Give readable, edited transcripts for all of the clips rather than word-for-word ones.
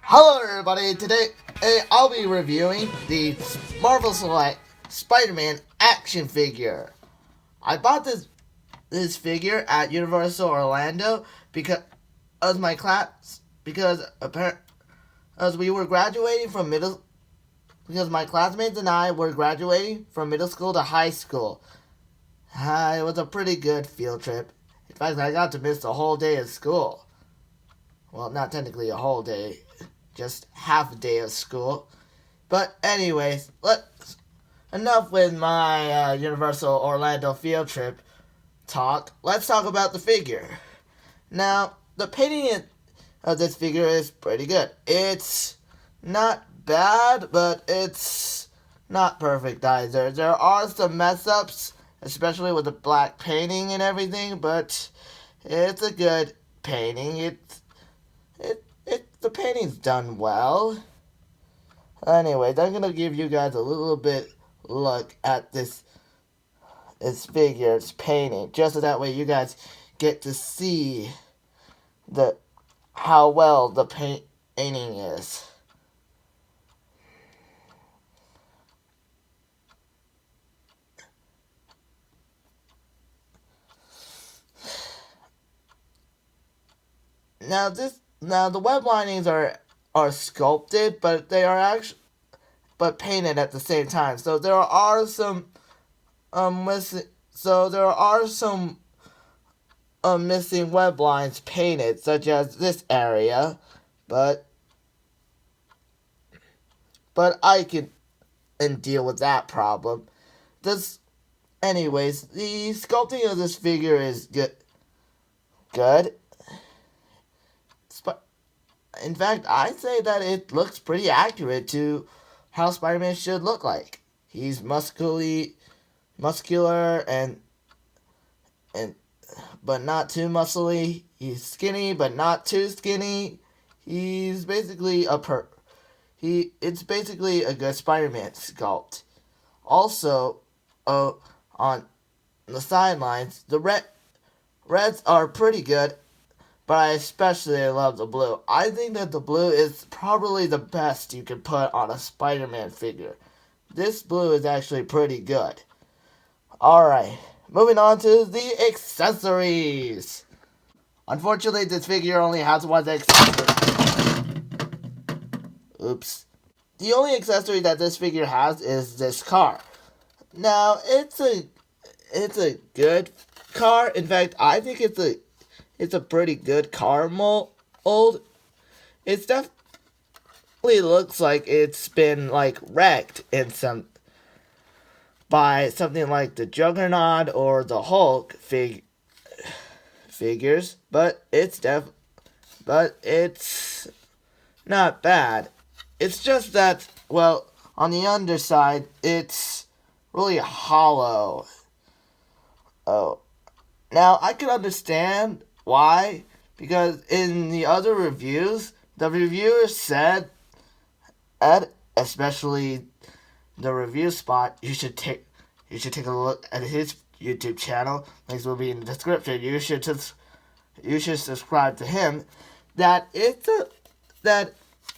Hello everybody, today I'll be reviewing the Marvel Select Spider-Man action figure. I bought this figure at Universal Orlando because of my class as we were graduating from middle because my classmates and I were graduating from middle school to high school. It was a pretty good field trip. In fact, I got to miss a whole day of school. Well, not technically a whole day, just half a day of school. But anyways, enough with my Universal Orlando field trip talk. Let's talk about the figure. Now, the painting of this figure is pretty good. It's not bad, but it's not perfect either. There are some mess ups, especially with the black painting and everything, but it's a good painting. The painting's done well. Anyways, I'm gonna give you guys a little bit look at this figure's painting, just so that way you guys get to see how well the painting is. Now the web linings are sculpted, but they are actually painted at the same time. So there are some missing. So there are some missing web lines painted, such as this area, but I can deal with that problem. Anyways, the sculpting of this figure is good. In fact, I'd say that it looks pretty accurate to how Spider-Man should look like. He's muscular and but not too muscly. He's skinny but not too skinny. He's basically it's basically a good Spider-Man sculpt. Also, on the sidelines, the reds are pretty good, but I especially love the blue. I think that the blue is probably the best you can put on a Spider-Man figure. This blue is actually pretty good. Alright, moving on to the accessories. Unfortunately, this figure only has one accessory. Oops. The only accessory that this figure has is this car. Now, it's a good car. In fact, I think it's a pretty good car mold. It definitely looks like it's been wrecked in by something like the Juggernaut or the Hulk figures, but it's not bad. It's just that, well, on the underside, it's really hollow. Oh, now I can understand why, because in the other reviews, the reviewers said, especially the review spot, you should take a look at his YouTube channel. Links will be in the description. You should subscribe to him. That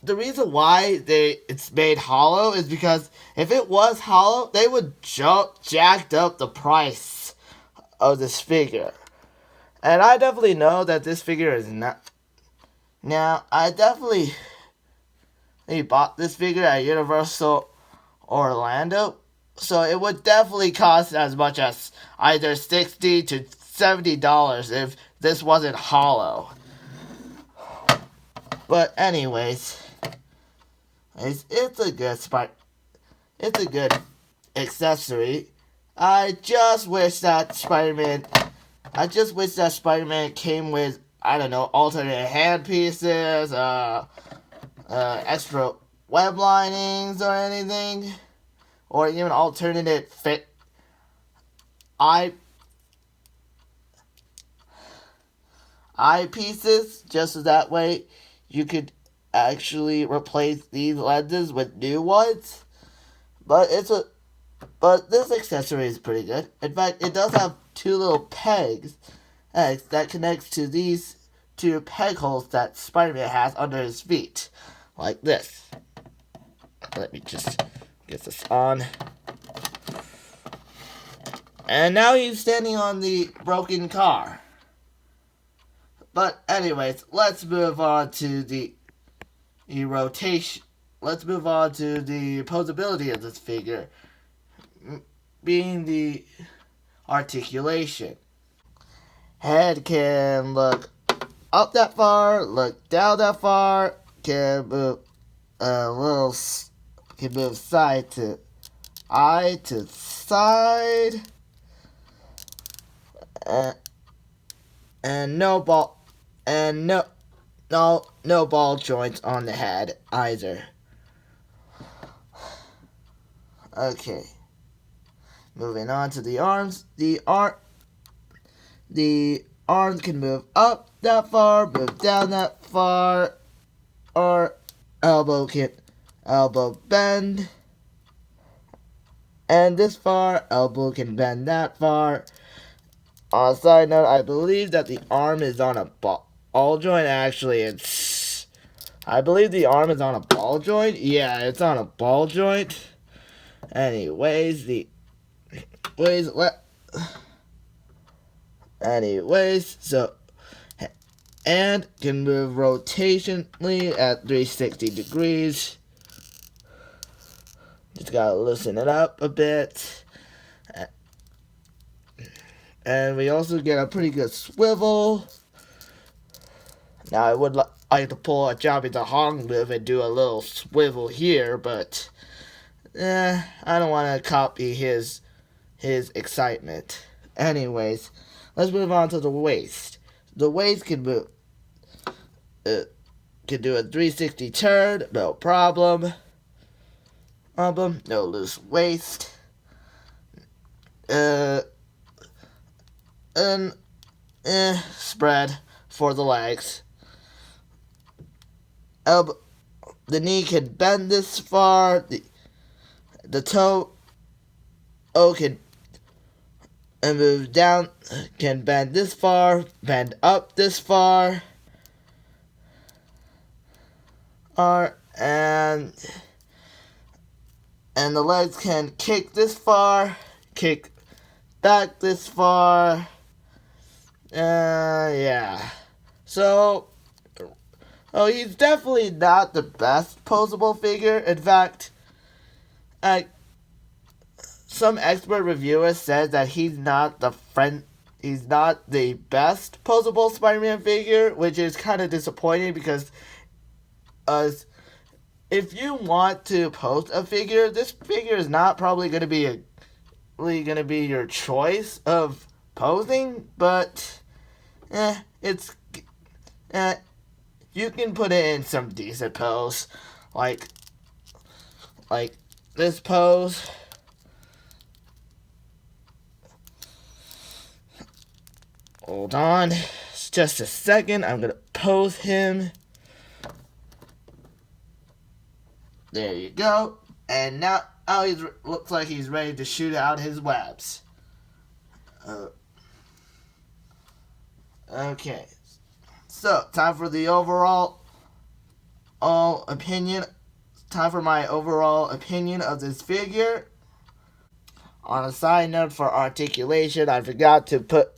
the reason why it's made hollow is because if it was hollow, they would jacked up the price of this figure. And I definitely know that this figure is not. Now, I definitely bought this figure at Universal Orlando, so it would definitely cost as much as either $60 to $70 if this wasn't hollow. But anyways, it's a good accessory. I just wish that Spider-Man came with, I don't know, alternate hand pieces, extra web linings or anything, or even alternate fit eye pieces, just so that way you could actually replace these lenses with new ones. But this accessory is pretty good. In fact, it does have two little pegs that connects to these two peg holes that Spider-Man has under his feet. like this. Let me just get this on. And now he's standing on the broken car. But anyways, let's move on to the rotation. Let's move on to the posability of this figure, being the articulation. Head can look up that far, look down that far, can move can move side to eye to side, and no ball joints on the head either. Okay. Moving on to the arms. The arms can move up that far, move down that far, or elbow bend. And this far, elbow can bend that far. On a side note, I believe that the arm is on a ball joint. Actually, I believe the arm is on a ball joint. Yeah, it's on a ball joint. Anyways, so, and can move rotationally at 360 degrees. Just gotta loosen it up a bit. And we also get a pretty good swivel. Now, I would like to pull a Jabba the Hong move and do a little swivel here, but I don't want to copy his excitement. Anyways, let's move on to the waist. The waist can move, can do a 360 turn, no problem. No loose waist. And spread for the legs. The knee can bend this far. The toe can move down, can bend this far, bend up this far. And the legs can kick this far, kick back this far. Yeah. So, he's definitely not the best posable figure. In fact, some expert reviewers said that he's not the best posable Spider-Man figure, which is kind of disappointing because if you want to pose a figure, this figure is not probably going to be your choice of posing, but you can put it in some decent pose, like this pose. Hold on, just a second. I'm gonna pose him. There you go. And now he looks like he's ready to shoot out his webs. Okay. So, time for the overall opinion. Time for my overall opinion of this figure. On a side note for articulation, I forgot to put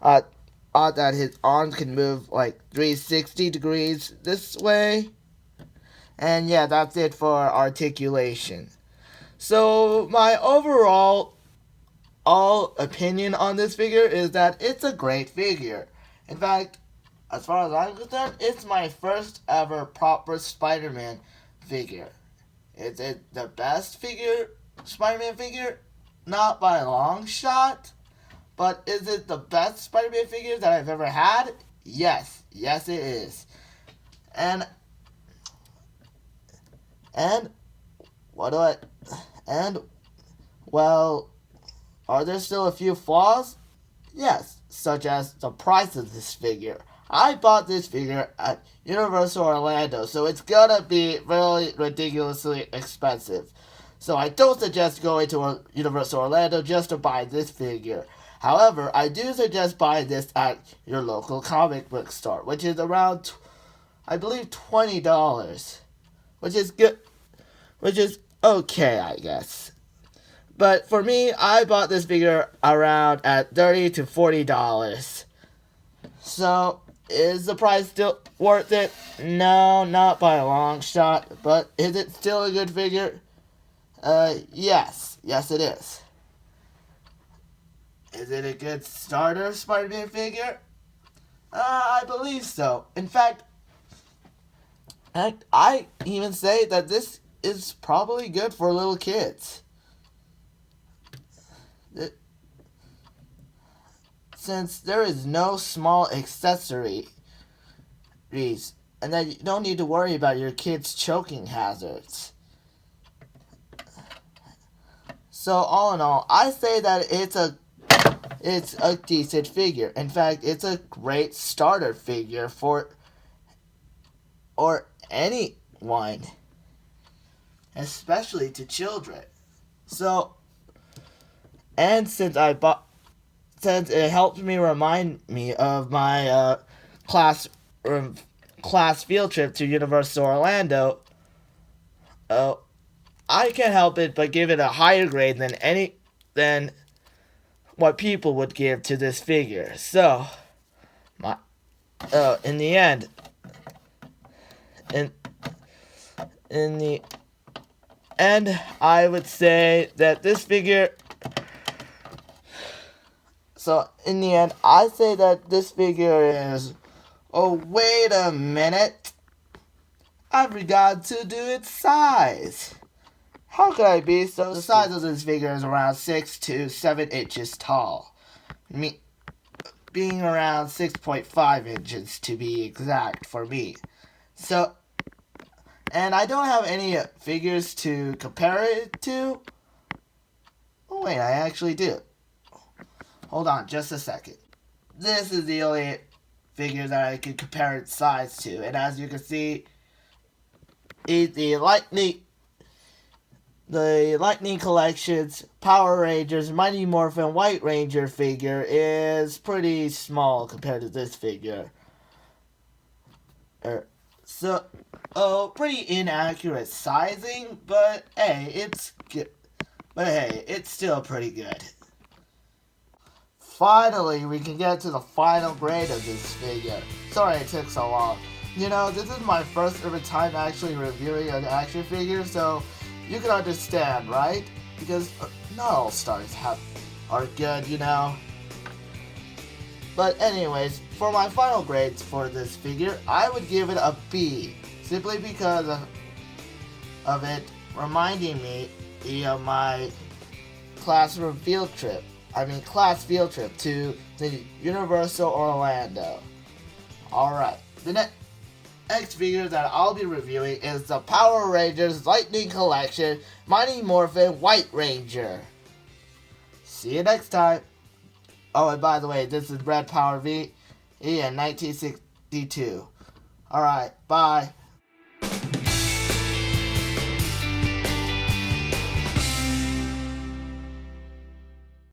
that his arms can move like 360 degrees this way. And yeah, that's it for articulation. So my overall opinion on this figure is that it's a great figure. In fact, as far as I'm concerned, it's my first ever proper Spider-Man figure. Is it the best Spider-Man figure? Not by a long shot. But is it the best Spider-Man figure that I've ever had? Yes. Yes, it is. And well, are there still a few flaws? Yes, such as the price of this figure. I bought this figure at Universal Orlando, so it's gonna be really ridiculously expensive. So I don't suggest going to Universal Orlando just to buy this figure. However, I do suggest buying this at your local comic book store, which is around, I believe, $20. which is good, which is okay, I guess. But for me, I bought this figure around at $30 to $40. So, is the price still worth it? No, not by a long shot. But is it still a good figure? Yes. Yes, it is. Is it a good starter Spider-Man figure? I believe so. In fact, I even say that this is probably good for little kids. Since there is no small accessories, and that you don't need to worry about your kids' choking hazards. So all in all, I say that it's a decent figure. In fact, it's a great starter figure for anyone, especially to children. So, and since it helped me remind me of my class field trip to Universal Orlando, I can't help it but give it a higher grade than what people would give to this figure. So, in the end, in the end, I would say that this figure. So, in the end, I say that this figure is. Oh, wait a minute. I forgot to do its size. How could I be so? The size of this figure is around 6 to 7 inches tall. Being around 6.5 inches to be exact for me. So, and I don't have any figures to compare it to. Oh, wait, I actually do. Hold on just a second. This is the only figure that I can compare its size to. And as you can see, the Lightning Collection's Power Rangers Mighty Morphin White Ranger figure is pretty small compared to this figure. Pretty inaccurate sizing, but hey, it's good. But hey, it's still pretty good. Finally, we can get to the final grade of this figure. Sorry it took so long. You know, this is my first ever time actually reviewing an action figure, so you can understand, right? Because not all stars are good, you know. But anyways, for my final grades for this figure, I would give it a B, simply because of it reminding me of my class field trip to the Universal Orlando. Alright, the next figure that I'll be reviewing is the Power Rangers Lightning Collection Mighty Morphin White Ranger. See you next time. Oh, and by the way, this is Red Power V in 1962. Alright, bye.